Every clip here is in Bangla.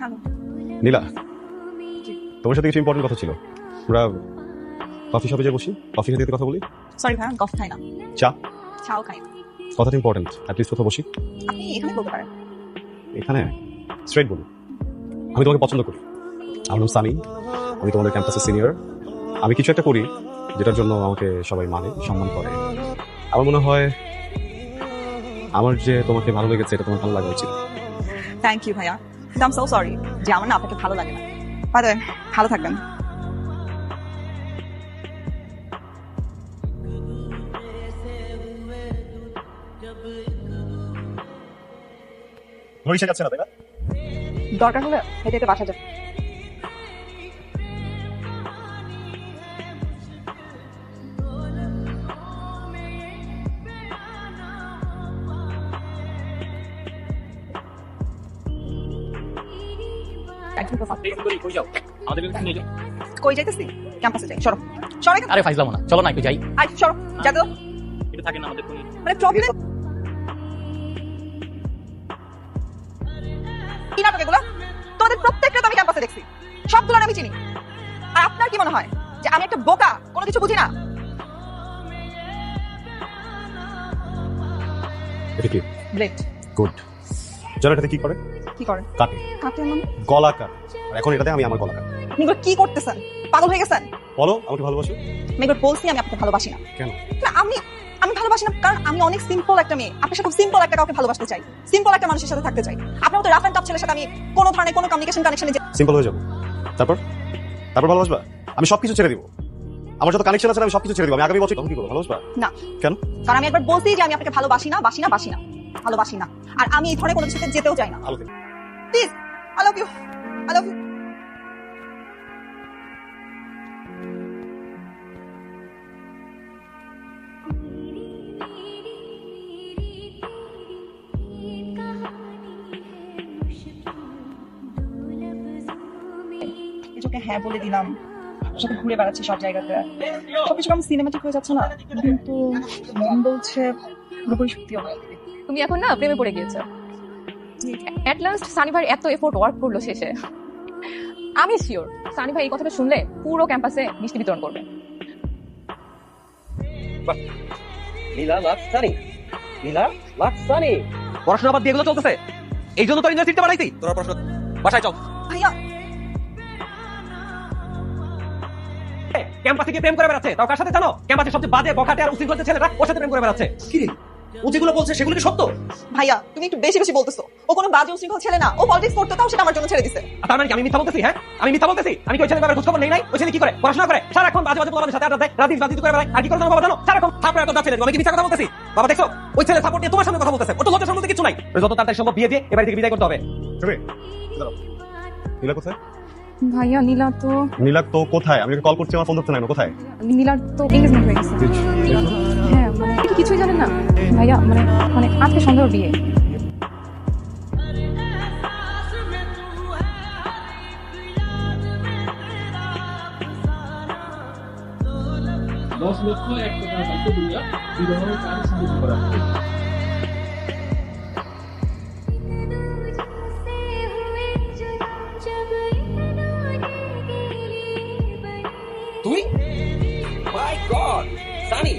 হ্যালো। নীলা, তোমার সাথে কিছু ইম্পর্টেন্ট কথা ছিল। আমরা কফি শপে যে বসি, কফি খেতে কথা বলি। সরি ভাইয়া, কফি খাই না। চা? চাও খাই না। কথাটা ইম্পর্টেন্ট, অ্যাটলিস্ট কোথাও বসি। আপনি এখানে বলতে পারেন। এখানে স্ট্রেট বলি, আমি তোমাকে পছন্দ করি। আমার নাম সানি, আমি তোমাদের ক্যাম্পাসের সিনিয়র। আমি কিছু একটা করি যেটার জন্য আমাকে সবাই মানে, সম্মান করে। আমার মনে হয় আমার যে তোমাকে ভালো লেগেছে এটা তোমার ভালো লাগা উচিত। থ্যাংক ইউ ভাইয়া, কিন্তু আই এম সো সরি যে আমার না আপনাকে ভালো লাগে না। বাই দ্য ওয়ে, ভালো থাকবেন। ঘড়ি যাচ্ছে না, তাই না? দরকার হলে হেঁটে হেঁটে বাসা যাবে। কই যাইতেছি? ক্যাম্পাসে যাই। সরো সরো এখান থেকে। আরে ফাইজলাম না, চলো না একটু যাই। আই সরো, যাতে দাও। এটা থাকে না আমাদের কোনো। মানে প্রবলেম কি নাটক এগুলো? তোমাদের প্রত্যেকটা তো আমি ক্যাম্পাসে দেখছি, সবগুলো আমি চিনি। আর আপনার কি মনে হয় যে আমি একটা বোকা, কোনো কিছু বুঝি না? এটা কি? ব্লেড। গুড। জানো এটাতে কি করে? কি করে? কাটে। কাটে মানে? গলা কাটে। আর এখন এটাতে আমি আমার গলা কাটি। আপনি এগুলো কি করতেছেন? পাগল হয়ে গেছেন? বলো, আমাকে ভালোবাসো? আমি একবার বলছি আমি আপনাকে ভালোবাসি না। কেন? না, আমি ভালোবাসি না কারণ আমি অনেক সিম্পল একটা মেয়ে। আপনার সাথে খুব সিম্পল একটা কাউকে ভালোবাসতে চাই, সিম্পল একটা মানুষের সাথে থাকতে চাই। আপনার মতো রাফ এন্ড টাফ ছেলের সাথে আমি কোনো ধরনের কোনো কমিউনিকেশন কানেকশনে সিম্পল হয়ে যাবো। তারপর তারপর ভালোবাসবা? আমি সবকিছু ছেড়ে দিব। আমার যত কানেকশন আছে আমি সবকিছু ছেড়ে দিব। আমি আগামী বছর তখন কি করবো? ভালোবাসবা? না। কেন? কারণ আমি একবার বলছি যে আমি আপনাকে ভালোবাসি না, ভালোবাসি না। আর আমি এই ধরনের কোনো কিছুতে যেতেও চাই না। ভালো থেকো। Please, I love you, I love you. কিছুকে হ্যাঁ বলে দিলাম, ওর সাথে ঘুরে বেড়াচ্ছি সব জায়গাতে, সবকিছু কেমন সিনেমাটিক হয়ে যাচ্ছে না? কিন্তু মন বলছে পুরোপুরি সত্যি হবে। তুমি এখন না প্রেমে পড়ে গিয়েছো। এট লাস্ট সানি ভাই এত এফোর্ট ওয়ার্ক করলো শেষে। আমি শিওর সানি ভাই এই কথাটা শুনলে পুরো ক্যাম্পাসে মিষ্টি বিতরণ করবে। নীলা লাভ সানি, নীলা লাভ সানি। পড়াশোনা বাদ দিয়ে এগুলো চলতেছে, এই জন্য তো ইউনিভার্সিটিতে বানাইছি। তোরা পড়াশোনা বাসায় চল। ভাইয়া, ক্যাম্পাসে গিয়ে প্রেম করে বেড়াচ্ছে, তাও কার সাথে জানো? ক্যাম্পাসে সবচেয়ে বাজে বখাটে আর উশৃঙ্খল ছেলেরা ওর সাথে প্রেম করে বেড়াচ্ছে। কি রে, ও যেগুলো বলছে সেগুলো কি সত্য? ভাইয়া তুমি একটু বেশি বেশি বলতেছো। ও কোনো বাজে উশৃঙ্খল ছেলে না, ও পলিটিক্স করতো, তাও সেটা আমার জন্য ছেড়ে দিছে। আর তার মানে কি আমি মিথ্যা বলতেছি? হ্যাঁ, আমি মিথ্যা বলতেছি? আমি কি ওই ছেলের ব্যাপারে খোঁজ খবর নেই নাই? ওই ছেলে কি করে? পড়াশোনা করে, সারাক্ষণ বাজে বাজে পোলাপানের সাথে আড্ডা দেয়, রাজনীতি করে বেড়ায়। আর কি করে জানো বাবা? জানো সারাক্ষণ থাপড়ে এত যাচ্ছে। আমি কি মিথ্যা কথা বলতেছি? বাবা দেখছো, ওই ছেলে সাপোর্ট দিয়ে তোমার সামনে কথা বলতেছে। ওর তো লজ্জা সম্বন্ধে কিছু নাই। যত তাড়াতাড়ি সম্ভব বিয়ে দিয়ে এবারে থেকে বিদায় করতে হবে। নীলা কোথায়? ভাইয়া নীলা তো কোথায়? আমি কল করছি, আমার ফোন ধরতে নাই। কোথায়? নীলার তো এঙ্গেজমেন্ট হয়ে গেছে। হ্যাঁ মানে আপনি কি কিছুই জানেন না ভাইয়া? মানে আজকে সন্ধ্যার বিয়ে। তুই? মাই গড সানি,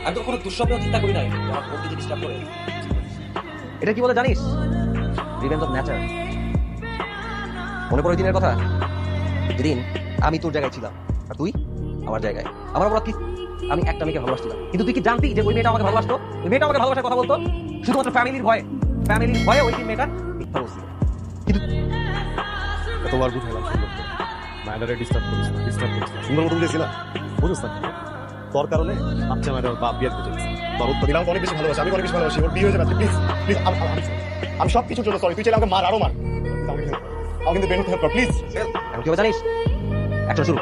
আমি তো কোনো দুঃস্বপ্ন চিন্তা করি নাই আমার বন্ধুকে ডিস্টার্ব করে। এটা কি বলে জানিস? Revenge of nature. মনে পড়ে দিনের কথা, যেদিন আমি তোর জায়গায় ছিলাম আর তুই আমার জায়গায়। আমার অপরাধ কি? আমি একটা মেয়েকে ভালোবাসছিলাম, কিন্তু তুই কি জানতি যে ওই মেয়েটা আমাকে ভালোবাসতো? ওই মেয়েটা আমাকে ভালোবাসার কথা বলতো শুধুমাত্র ফ্যামিলির ভয়ে ওই মেয়েটা মিথ্যা বলছিল। কিন্তু তোমার বুঝাইলাম সুন্দর করে। ম্যাডারে ডিস্টার্ব করিস না। সুন্দর মতো বুঝেছিলাম, বুঝিস না? তোর কারণে বাচ্চা ম্যাডার বাপ বিয়ে করতে চাইছে। তোর উত্তর দিলাম অনেক বেশি ভালোবাসি, আমি অনেক বেশি ভালোবাসি। ওর বিয়ে হয়ে যাবে, প্লিজ প্লিজ। আমি সব কিছুর জন্য সরি। তুই চাইলে আমাকে মার, আরো মার। আমাকে কিন্তু বের হতে হেল্প কর প্লিজ। এখন কি হবে জানিস? একটা শুরু।